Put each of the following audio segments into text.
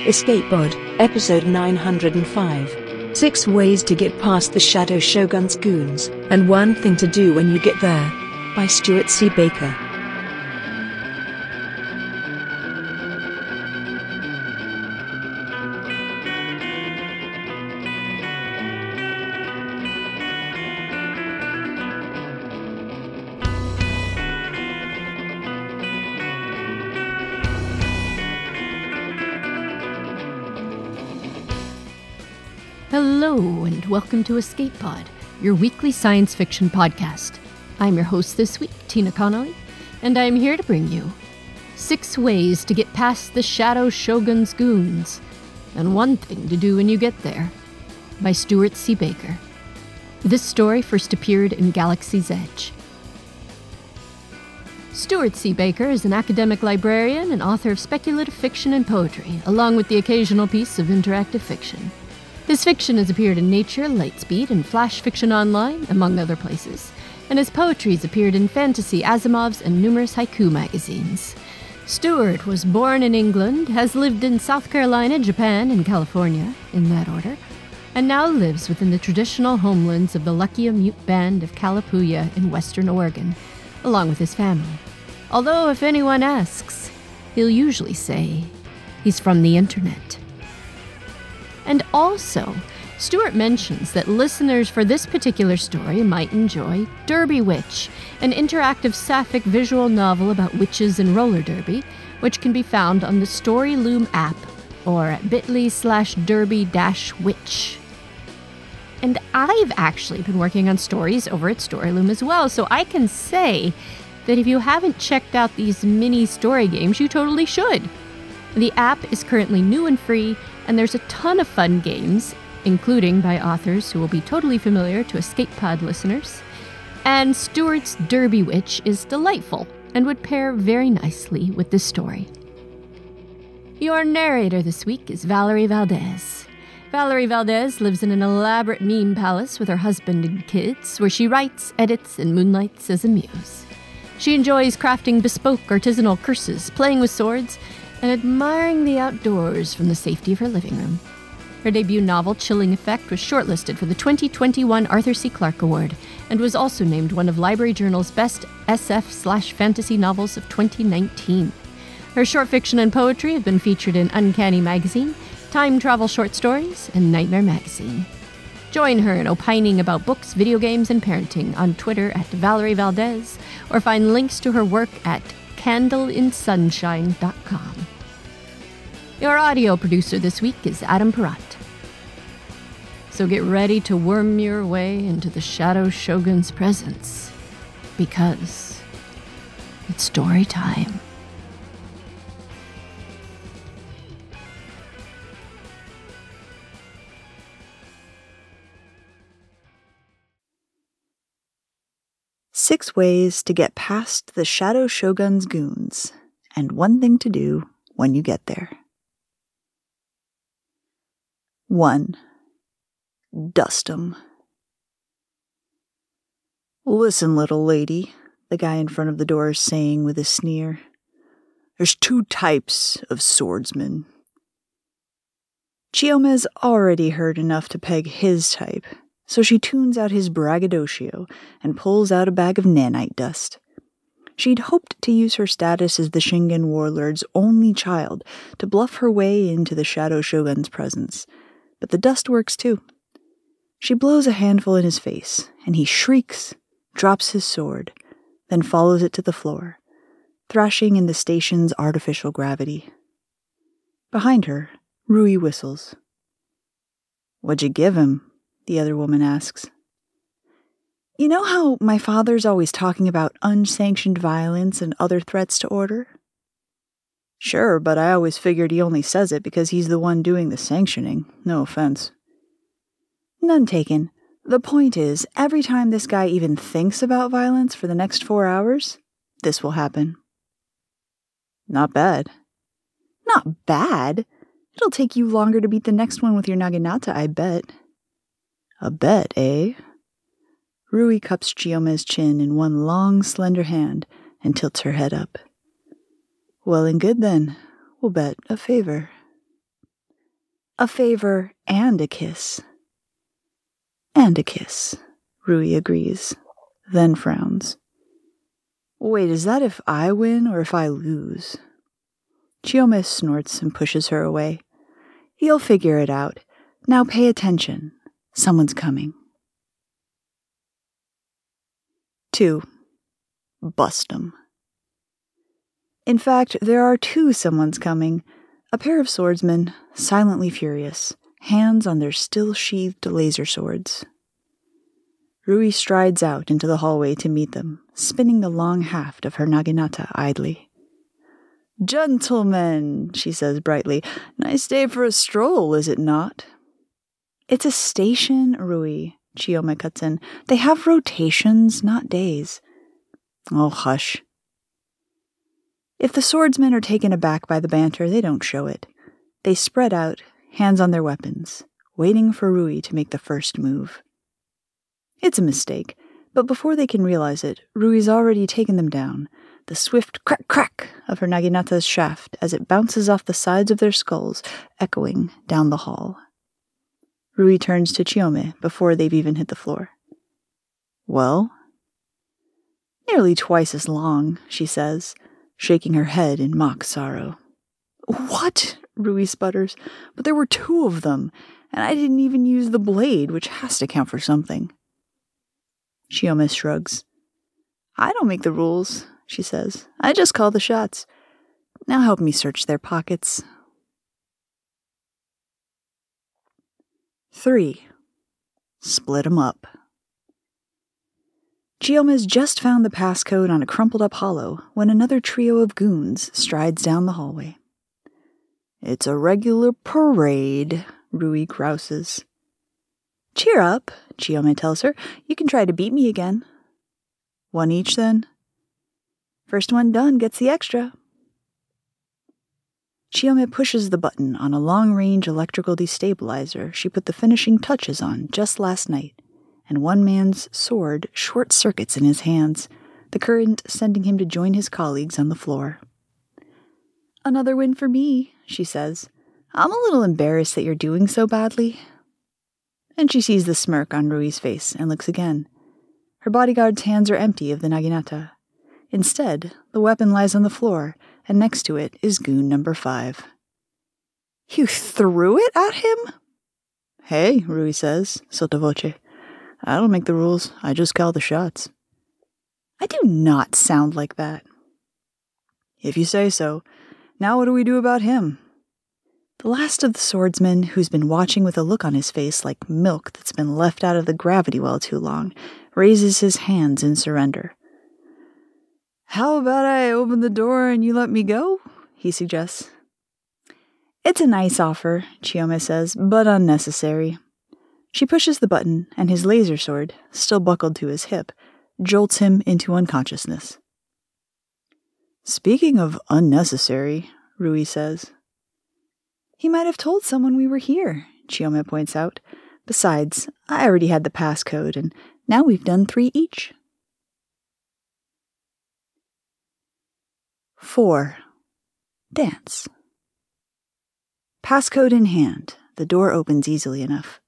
Escape Pod, Episode 905. 6 Ways to Get Past the Shadow Shogun's Goons, and One Thing to Do When You Get There. By Stuart C. Baker. Hello, and welcome to Escape Pod, your weekly science fiction podcast. I'm your host this week, Tina Connolly, and I'm here to bring you 6 Ways to Get Past the Shadow Shogun's Goons, and One Thing to Do When You Get There, by Stuart C. Baker. This story first appeared in Galaxy's Edge. Stuart C. Baker is an academic librarian and author of speculative fiction and poetry, along with the occasional piece of interactive fiction. His fiction has appeared in Nature, Lightspeed, and Flash Fiction Online, among other places, and his poetry has appeared in Fantasy Asimov's and numerous haiku magazines. Stuart was born in England, has lived in South Carolina, Japan, and California, in that order, and now lives within the traditional homelands of the Luckiamute Band of Kalapuya in western Oregon, along with his family. Although if anyone asks, he'll usually say he's from the internet. And also, Stuart mentions that listeners for this particular story might enjoy Derby Witch, an interactive sapphic visual novel about witches and roller derby, which can be found on the Story Loom app or at bit.ly/derby-witch. And I've actually been working on stories over at Story Loom as well, so I can say that if you haven't checked out these mini story games, you totally should. The app is currently new and free, and there's a ton of fun games, including by authors who will be totally familiar to Escape Pod listeners. And Stuart's Derby Witch is delightful and would pair very nicely with this story. Your narrator this week is Valerie Valdez. Valerie Valdez lives in an elaborate meme palace with her husband and kids, where she writes, edits, and moonlights as a muse. She enjoys crafting bespoke artisanal curses, playing with swords, and admiring the outdoors from the safety of her living room. Her debut novel, Chilling Effect, was shortlisted for the 2021 Arthur C. Clarke Award and was also named one of Library Journal's best SF/fantasy novels of 2019. Her short fiction and poetry have been featured in Uncanny Magazine, Time Travel Short Stories, and Nightmare Magazine. Join her in opining about books, video games, and parenting on Twitter at Valerie Valdez, or find links to her work at candleinsunshine.com. Your audio producer this week is Adam Peratt. So get ready to worm your way into the Shadow Shogun's presence, because it's story time. Six Ways to Get Past the Shadow Shogun's Goons, and One Thing to Do When You Get There. 1. Dust 'em. Listen, little lady, the guy in front of the door is saying with a sneer. There's 2 types of swordsmen. Chiome's already heard enough to peg his type, so she tunes out his braggadocio and pulls out a bag of nanite dust. She'd hoped to use her status as the Shingen warlord's only child to bluff her way into the Shadow Shogun's presence, but the dust works too. She blows a handful in his face, and he shrieks, drops his sword, then follows it to the floor, thrashing in the station's artificial gravity. Behind her, Rui whistles. What'd you give him? The other woman asks. You know how my father's always talking about unsanctioned violence and other threats to order? Sure, but I always figured he only says it because he's the one doing the sanctioning. No offense. None taken. The point is, every time this guy even thinks about violence for the next 4 hours, this will happen. Not bad. Not bad? It'll take you longer to beat the next one with your naginata, I bet. A bet, eh? Rui cups Chiome's chin in one long, slender hand and tilts her head up. Well and good then. We'll bet a favor. A favor and a kiss. And a kiss, Rui agrees, then frowns. Wait, is that if I win or if I lose? Chiome snorts and pushes her away. You'll figure it out. Now pay attention. Someone's coming. 2. Bust 'em. In fact, there are 2 someone's coming. A pair of swordsmen, silently furious, hands on their still-sheathed laser swords. Rui strides out into the hallway to meet them, spinning the long haft of her naginata idly. Gentlemen, she says brightly, nice day for a stroll, is it not? It's a station, Rui, Chiome cuts in. They have rotations, not days. Oh, hush. If the swordsmen are taken aback by the banter, they don't show it. They spread out, hands on their weapons, waiting for Rui to make the first move. It's a mistake, but before they can realize it, Rui's already taken them down, the swift crack-crack of her naginata's shaft as it bounces off the sides of their skulls, echoing down the hall. Rui turns to Chiome before they've even hit the floor. Well? Nearly twice as long, she says, shaking her head in mock sorrow. What? Rui sputters. But there were 2 of them, and I didn't even use the blade, which has to count for something. Chiome shrugs. I don't make the rules, she says. I just call the shots. Now help me search their pockets. 3. Split 'em up. Chiome's just found the passcode on a crumpled-up hollow when another trio of goons strides down the hallway. It's a regular parade, Rui grouses. Cheer up, Chiome tells her. You can try to beat me again. 1 each, then? First one done gets the extra. Chiome pushes the button on a long-range electrical destabilizer she put the finishing touches on just last night, and one man's sword short-circuits in his hands, the current sending him to join his colleagues on the floor. Another win for me, she says. I'm a little embarrassed that you're doing so badly. And she sees the smirk on Rui's face and looks again. Her bodyguard's hands are empty of the naginata. Instead, the weapon lies on the floor, and next to it is goon number 5. You threw it at him? Hey, Rui says, sotto voce. I don't make the rules, I just call the shots. I do not sound like that. If you say so. Now what do we do about him? The last of the swordsmen, who's been watching with a look on his face like milk that's been left out of the gravity well too long, raises his hands in surrender. How about I open the door and you let me go? He suggests. It's a nice offer, Chiome says, but unnecessary. She pushes the button, and his laser sword, still buckled to his hip, jolts him into unconsciousness. Speaking of unnecessary, Rui says. He might have told someone we were here, Chiome points out. Besides, I already had the passcode, and now we've done 3 each. 4. Dance. Passcode in hand, the door opens easily enough.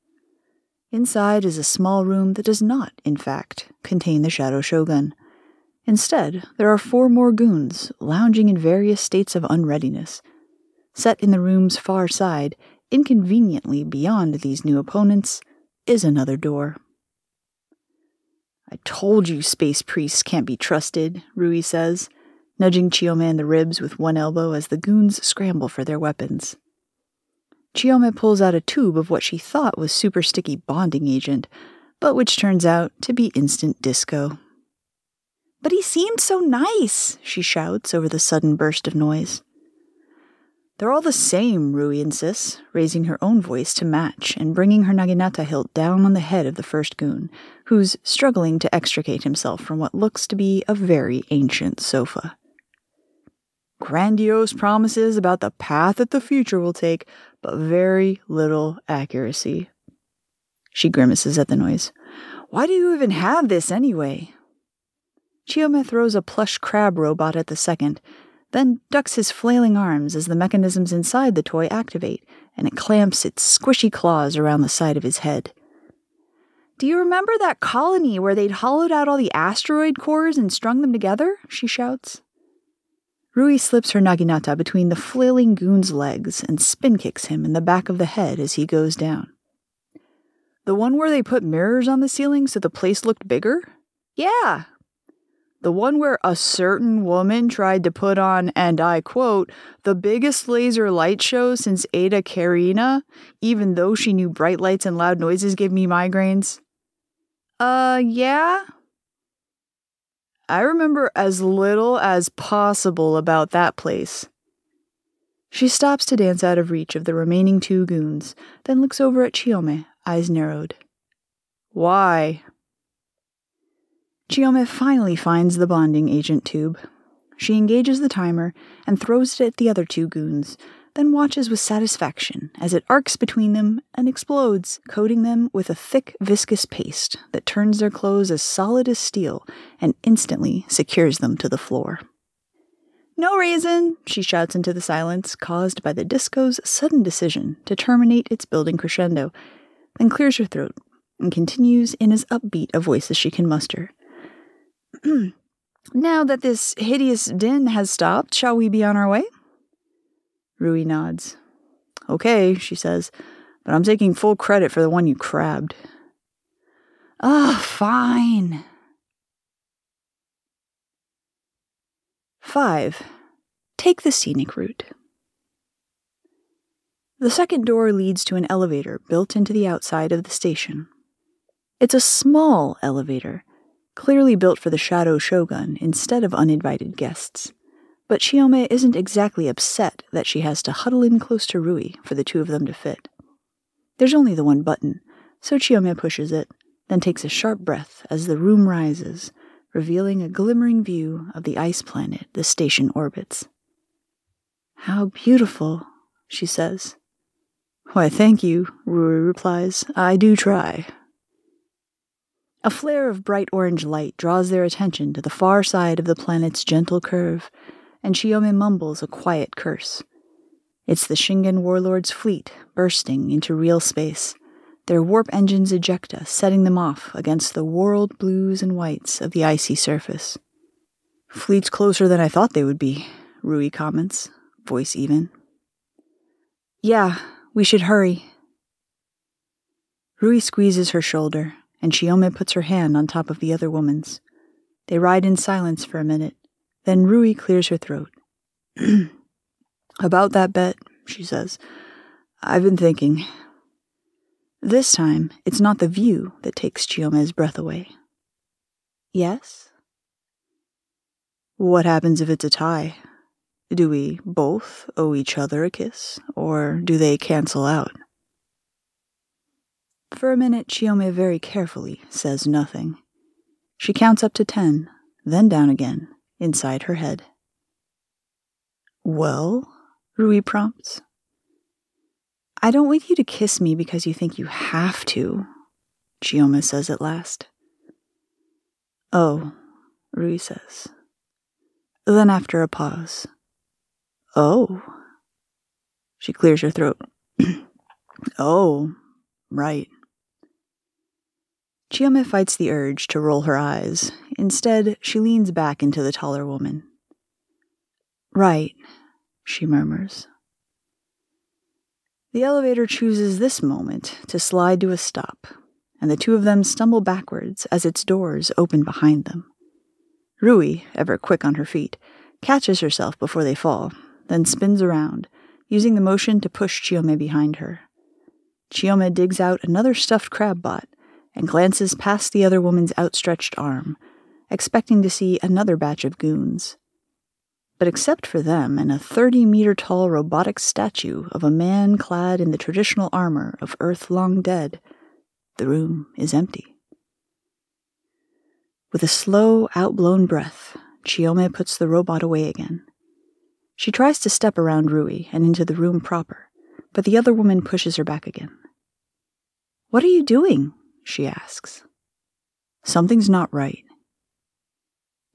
Inside is a small room that does not, in fact, contain the Shadow Shogun. Instead, there are 4 more goons lounging in various states of unreadiness. Set in the room's far side, inconveniently beyond these new opponents, is another door. I told you space priests can't be trusted, Rui says, nudging Chiome in the ribs with one elbow as the goons scramble for their weapons. Chiome pulls out a tube of what she thought was super sticky bonding agent, but which turns out to be instant disco. But he seemed so nice, she shouts over the sudden burst of noise. They're all the same, Rui insists, raising her own voice to match and bringing her naginata hilt down on the head of the first goon, who's struggling to extricate himself from what looks to be a very ancient sofa. Grandiose promises about the path that the future will take, but very little accuracy. She grimaces at the noise. Why do you even have this anyway? Chiome throws a plush crab robot at the second, then ducks his flailing arms as the mechanisms inside the toy activate and it clamps its squishy claws around the side of his head. "Do you remember that colony where they'd hollowed out all the asteroid cores and strung them together?" she shouts. Rui slips her naginata between the flailing goon's legs and spin kicks him in the back of the head as he goes down. "The one where they put mirrors on the ceiling so the place looked bigger?" "Yeah." "The one where a certain woman tried to put on, and I quote, the biggest laser light show since Ada Karina, even though she knew bright lights and loud noises gave me migraines?" Yeah. I remember as little as possible about that place." She stops to dance out of reach of the remaining two goons, then looks over at Chiyome, eyes narrowed. "Why?" Chiyome finally finds the bonding agent tube. She engages the timer and throws it at the other two goons, then watches with satisfaction as it arcs between them and explodes, coating them with a thick, viscous paste that turns their clothes as solid as steel and instantly secures them to the floor. "No reason," she shouts into the silence caused by the disco's sudden decision to terminate its building crescendo, then clears her throat and continues in as upbeat a voice as she can muster. "Now that this hideous din has stopped, shall we be on our way?" Rui nods. "Okay," she says, "but I'm taking full credit for the one you crabbed." Fine." 5. Take the scenic route. The second door leads to an elevator built into the outside of the station. It's a small elevator, clearly built for the Shadow Shogun instead of uninvited guests. But Chiyome isn't exactly upset that she has to huddle in close to Rui for the two of them to fit. There's only the one button, so Chiyome pushes it, then takes a sharp breath as the room rises, revealing a glimmering view of the ice planet the station orbits. "How beautiful," she says. "Why, thank you," Rui replies. "I do try." A flare of bright orange light draws their attention to the far side of the planet's gentle curve, and Chiyome mumbles a quiet curse. It's the Shingen warlord's fleet bursting into real space, their warp engines ejecta setting them off against the world blues and whites of the icy surface. "Fleet's closer than I thought they would be," Rui comments, voice even. "Yeah, we should hurry." Rui squeezes her shoulder, and Chiyome puts her hand on top of the other woman's. They ride in silence for a minute. Then Rui clears her throat. "About that bet," she says, "I've been thinking." This time, it's not the view that takes Chiyome's breath away. "Yes?" "What happens if it's a tie? Do we both owe each other a kiss, or do they cancel out?" For a minute, Chiyome very carefully says nothing. She counts up to 10, then down again, inside her head. "Well?" Rui prompts. "I don't want you to kiss me because you think you have to," Chiyome says at last. "Oh," Rui says. Then after a pause, "Oh." She clears her throat. "Oh, right." Chiyome fights the urge to roll her eyes. Instead, she leans back into the taller woman. "Right," she murmurs. The elevator chooses this moment to slide to a stop, and the two of them stumble backwards as its doors open behind them. Rui, ever quick on her feet, catches herself before they fall, then spins around, using the motion to push Chiyome behind her. Chiyome digs out another stuffed crab bot and glances past the other woman's outstretched arm, expecting to see another batch of goons. But except for them and a 30-meter-tall robotic statue of a man clad in the traditional armor of Earth long dead, the room is empty. With a slow, outblown breath, Chiyome puts the robot away again. She tries to step around Rui and into the room proper, but the other woman pushes her back again. "What are you doing?" she asks. "Something's not right."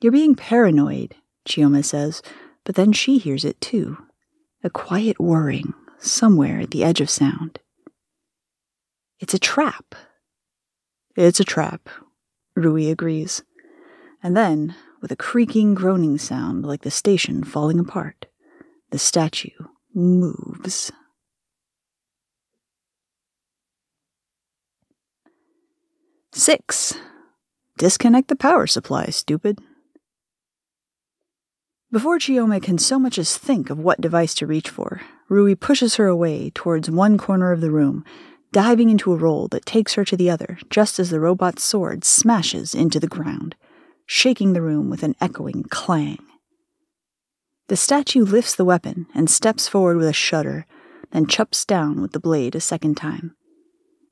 "You're being paranoid," Chiyome says, but then she hears it too. A quiet whirring, somewhere at the edge of sound. It's a trap. It's a trap, Rui agrees. And then, with a creaking, groaning sound like the station falling apart, the statue moves. Six. Disconnect the power supply, stupid. Before Chiyome can so much as think of what device to reach for, Rui pushes her away towards one corner of the room, diving into a roll that takes her to the other just as the robot's sword smashes into the ground, shaking the room with an echoing clang. The statue lifts the weapon and steps forward with a shudder, then chops down with the blade a second time.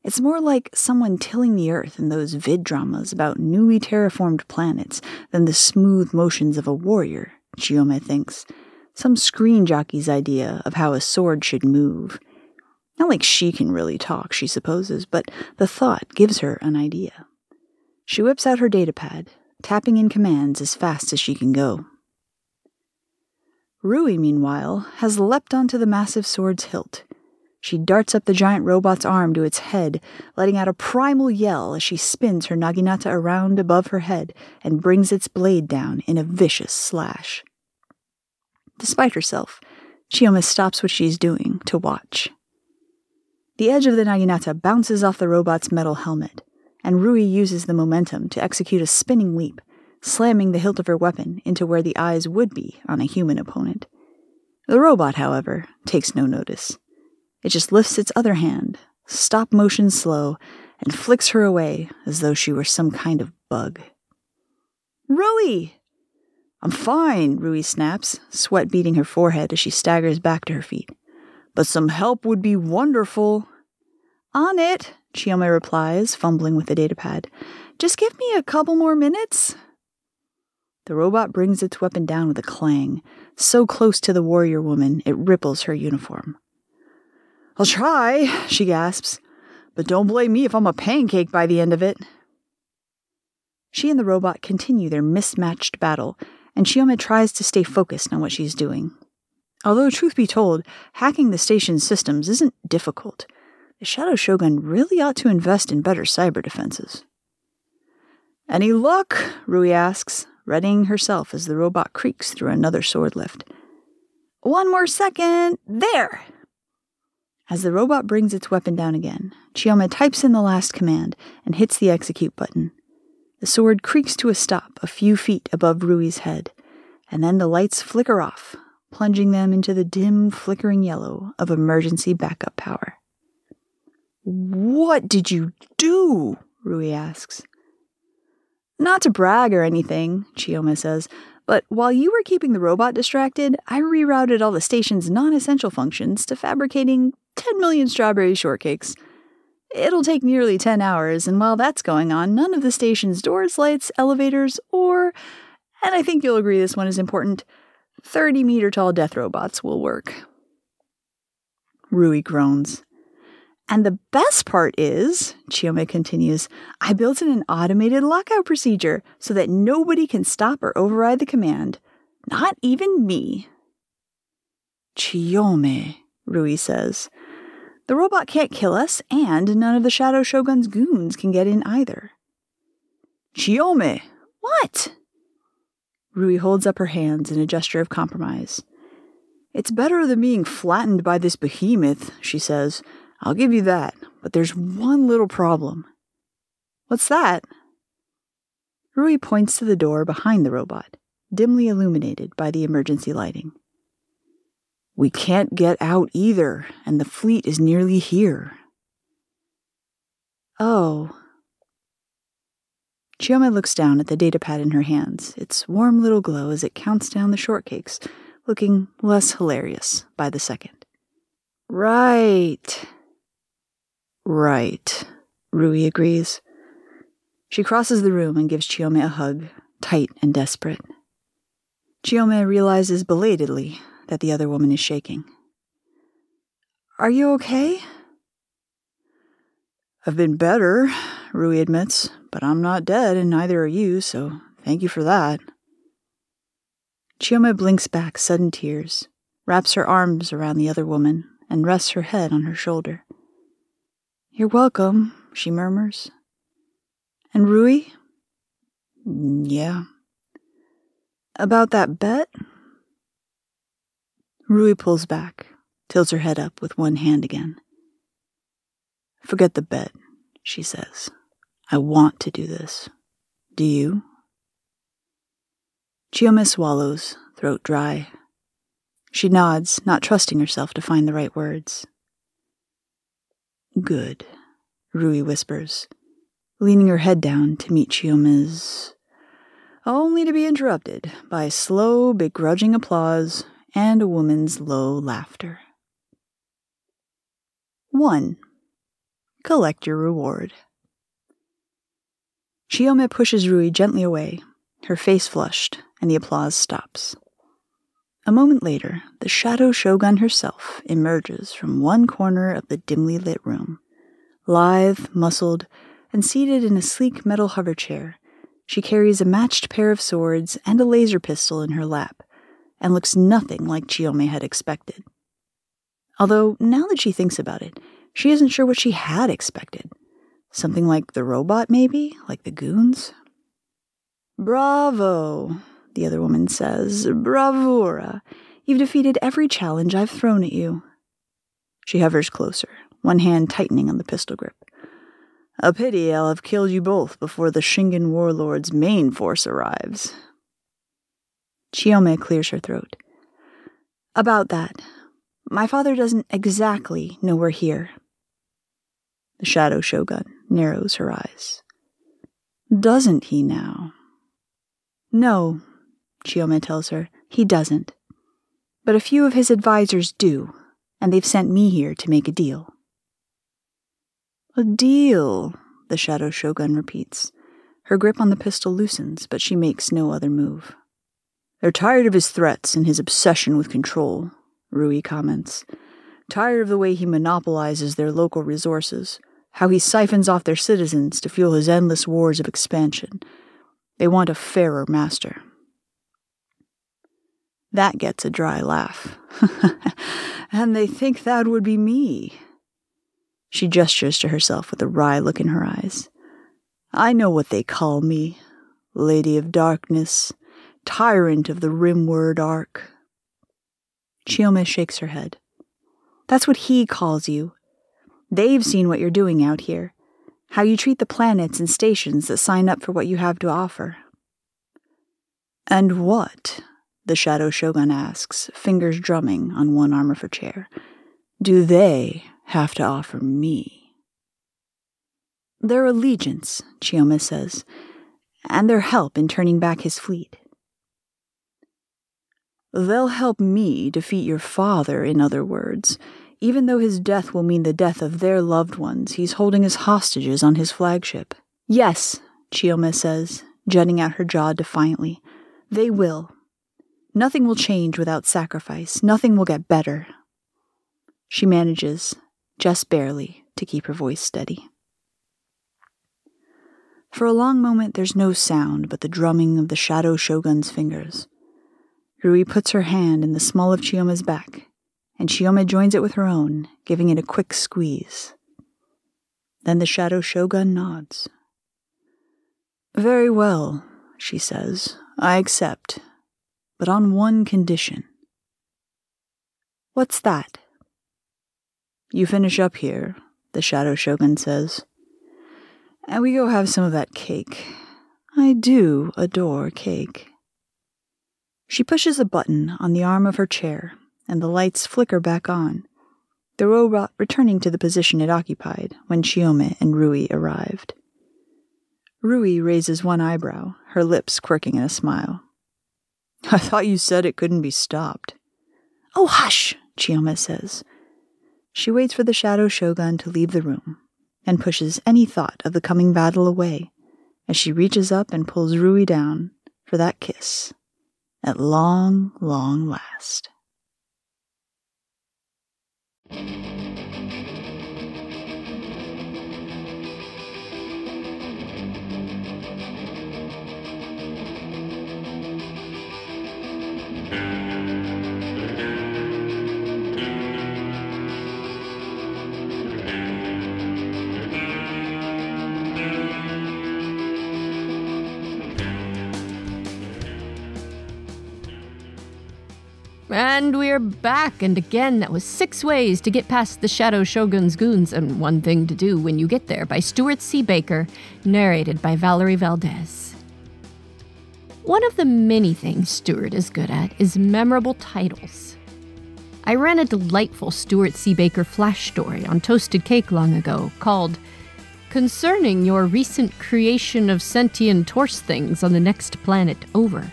It's more like someone tilling the earth in those vid dramas about newly terraformed planets than the smooth motions of a warrior, Chiyome thinks. Some screen jockey's idea of how a sword should move. Not like she can really talk, she supposes, but the thought gives her an idea. She whips out her datapad, tapping in commands as fast as she can go. Rui, meanwhile, has leapt onto the massive sword's hilt. She darts up the giant robot's arm to its head, letting out a primal yell as she spins her naginata around above her head and brings its blade down in a vicious slash. Despite herself, Chiyome stops what she's doing to watch. The edge of the naginata bounces off the robot's metal helmet, and Rui uses the momentum to execute a spinning leap, slamming the hilt of her weapon into where the eyes would be on a human opponent. The robot, however, takes no notice. It just lifts its other hand, stop motion slow, and flicks her away as though she were some kind of bug. Rui! I'm fine, Rui snaps, sweat beading her forehead as she staggers back to her feet. But some help would be wonderful. On it, Chiyome replies, fumbling with the datapad. Just give me a couple more minutes. The robot brings its weapon down with a clang, so close to the warrior woman it ripples her uniform. I'll try, she gasps, but don't blame me if I'm a pancake by the end of it. She and the robot continue their mismatched battle, and Chiyome tries to stay focused on what she's doing. Although, truth be told, hacking the station's systems isn't difficult. The Shadow Shogun really ought to invest in better cyber defenses. Any luck? Rui asks, readying herself as the robot creaks through another sword lift. One more second. There! As the robot brings its weapon down again, Chiyome types in the last command and hits the execute button. The sword creaks to a stop a few feet above Rui's head, and then the lights flicker off, plunging them into the dim, flickering yellow of emergency backup power. What did you do? Rui asks. Not to brag or anything, Chiyome says, but while you were keeping the robot distracted, I rerouted all the station's non-essential functions to fabricating 10 million strawberry shortcakes. It'll take nearly 10 hours, and while that's going on, none of the station's doors, lights, elevators, or, and I think you'll agree this one is important, 30-meter-tall death robots will work. Rui groans. And the best part is, Chiyome continues, I built in an automated lockout procedure so that nobody can stop or override the command. Not even me. Chiyome, Rui says. The robot can't kill us, and none of the Shadow Shogun's goons can get in either. Chiyome! What? Rui holds up her hands in a gesture of compromise. It's better than being flattened by this behemoth, she says. I'll give you that, but there's one little problem. What's that? Rui points to the door behind the robot, dimly illuminated by the emergency lighting. We can't get out either, and the fleet is nearly here. Oh. Chiyome looks down at the datapad in her hands, its warm little glow as it counts down the shortcakes, looking less hilarious by the second. Right, Rui agrees. She crosses the room and gives Chiyome a hug, tight and desperate. Chiyome realizes belatedly that the other woman is shaking. Are you okay? I've been better, Rui admits, but I'm not dead and neither are you, so thank you for that. Chiyome blinks back sudden tears, wraps her arms around the other woman, and rests her head on her shoulder. "You're welcome," she murmurs. "And Rui?" "Yeah." "About that bet?" Rui pulls back, tilts her head up with one hand again. "Forget the bet," she says. "I want to do this. Do you?" Chiyome swallows, throat dry. She nods, not trusting herself to find the right words. "Good," Rui whispers, leaning her head down to meet Chiyome's, only to be interrupted by slow, begrudging applause and a woman's low laughter. 1. Collect your reward. Chiyome pushes Rui gently away, her face flushed, and the applause stops. A moment later, the Shadow Shogun herself emerges from one corner of the dimly lit room. Lithe, muscled, and seated in a sleek metal hover chair, she carries a matched pair of swords and a laser pistol in her lap, and looks nothing like Chiyome had expected. Although, now that she thinks about it, she isn't sure what she had expected. Something like the robot, maybe? Like the Goons? "Bravo," the other woman says. "Bravura. You've defeated every challenge I've thrown at you." She hovers closer, one hand tightening on the pistol grip. "A pity I'll have killed you both before the Shogun warlord's main force arrives." Chiyome clears her throat. "About that, my father doesn't exactly know we're here." The Shadow Shogun narrows her eyes. "Doesn't he now?" "No," Chiyome tells her, "he doesn't. But a few of his advisors do, and they've sent me here to make a deal." "A deal," the Shadow Shogun repeats. Her grip on the pistol loosens, but she makes no other move. "They're tired of his threats and his obsession with control," Rui comments. "Tired of the way he monopolizes their local resources, how he siphons off their citizens to fuel his endless wars of expansion. They want a fairer master." That gets a dry laugh. "And they think that would be me." She gestures to herself with a wry look in her eyes. "I know what they call me. Lady of Darkness, tyrant of the Rimward Arc." Chiyome shakes her head. "That's what he calls you. They've seen what you're doing out here, how you treat the planets and stations that sign up for what you have to offer." "And what," the Shadow Shogun asks, fingers drumming on one arm of her chair, "do they have to offer me?" "Their allegiance," Chiyome says, "and their help in turning back his fleet." "They'll help me defeat your father, in other words, even though his death will mean the death of their loved ones he's holding as hostages on his flagship." "Yes," Chiyome says, jutting out her jaw defiantly. "They will. Nothing will change without sacrifice. Nothing will get better." She manages, just barely, to keep her voice steady. For a long moment there's no sound but the drumming of the Shadow Shogun's fingers. Rui puts her hand in the small of Chiyome's back, and Chiyome joins it with her own, giving it a quick squeeze. Then the Shadow Shogun nods. "Very well," she says. "I accept, but on one condition." "What's that?" "You finish up here," the Shadow Shogun says, "and we go have some of that cake. I do adore cake." She pushes a button on the arm of her chair, and the lights flicker back on, the robot returning to the position it occupied when Chiyome and Rui arrived. Rui raises one eyebrow, her lips quirking in a smile. "I thought you said it couldn't be stopped." "Oh, hush," Chiyome says. She waits for the Shadow Shogun to leave the room, and pushes any thought of the coming battle away as she reaches up and pulls Rui down for that kiss at long, long last. And we're back, and again, that was 6 ways to get past the Shadow Shogun's goons and one thing to do when you get there by Stuart C. Baker, narrated by Valerie Valdez. One of the many things Stuart is good at is memorable titles. I ran a delightful Stuart C. Baker flash story on Toasted Cake long ago called Concerning Your Recent Creation of Sentient Horse Things on the Next Planet Over.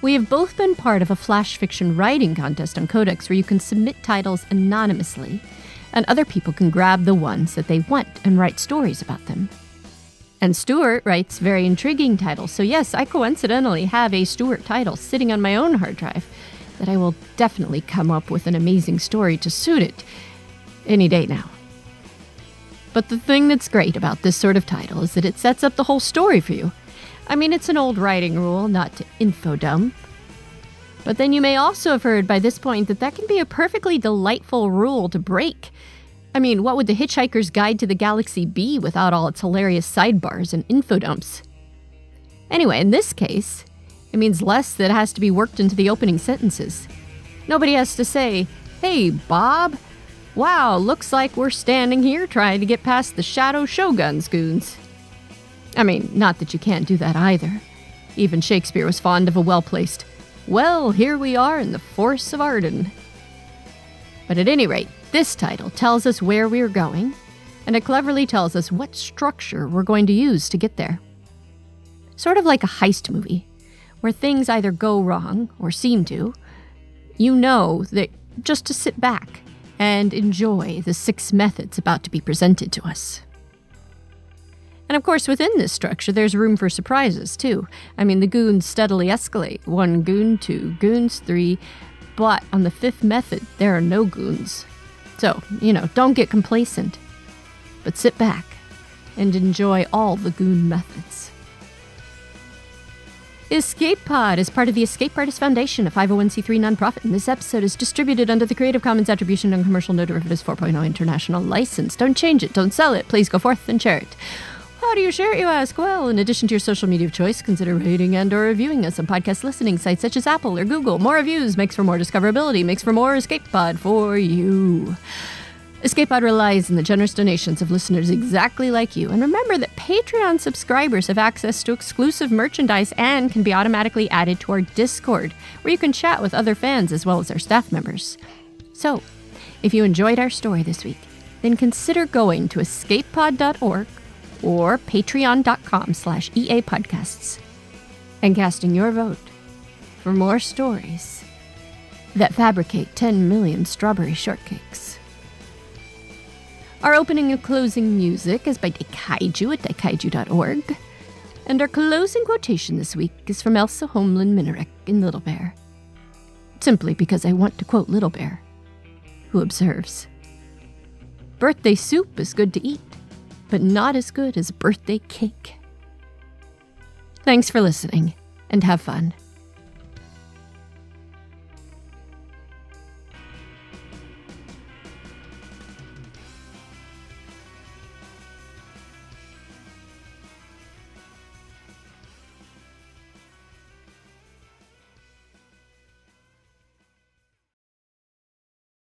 We have both been part of a flash fiction writing contest on Codex where you can submit titles anonymously, and other people can grab the ones that they want and write stories about them. And Stuart writes very intriguing titles, so yes, I coincidentally have a Stuart title sitting on my own hard drive that I will definitely come up with an amazing story to suit it any day now. But the thing that's great about this sort of title is that it sets up the whole story for you. I mean, it's an old writing rule not to infodump. But then you may also have heard by this point that can be a perfectly delightful rule to break. I mean, what would The Hitchhiker's Guide to the Galaxy be without all its hilarious sidebars and infodumps? Anyway, in this case, it means less that has to be worked into the opening sentences. Nobody has to say, "Hey, Bob, wow, looks like we're standing here trying to get past the Shadow Shogun's goons." I mean, not that you can't do that either. Even Shakespeare was fond of a well-placed, "Well, here we are in the Force of Arden." But at any rate, this title tells us where we're going, and it cleverly tells us what structure we're going to use to get there. Sort of like a heist movie, where things either go wrong or seem to. You know that just to sit back and enjoy the 6 methods about to be presented to us. And of course, within this structure, there's room for surprises, too. I mean, the goons steadily escalate. 1 goon, 2 goons, 3. But on the 5th method, there are no goons. So, don't get complacent. But sit back and enjoy all the goon methods. Escape Pod is part of the Escape Artist Foundation, a 501c3 nonprofit, and this episode is distributed under the Creative Commons Attribution Non-Commercial No Derivatives 4.0 International License. Don't change it, don't sell it, please go forth and share it. How do you share it, you ask? Well, in addition to your social media of choice, consider rating and or reviewing us on podcast listening sites such as Apple or Google. More reviews makes for more discoverability, makes for more Escape Pod for you. Escape Pod relies on the generous donations of listeners exactly like you. And remember that Patreon subscribers have access to exclusive merchandise and can be automatically added to our Discord, where you can chat with other fans as well as our staff members. So, if you enjoyed our story this week, then consider going to escapepod.org or patreon.com/EA podcasts and casting your vote for more stories that fabricate 10 million strawberry shortcakes. Our opening and closing music is by Daikaiju at daikaiju.org, and our closing quotation this week is from Elsa Homeland Minarek in Little Bear, simply because I want to quote Little Bear, who observes, "Birthday soup is good to eat, but not as good as birthday cake." Thanks for listening, and have fun.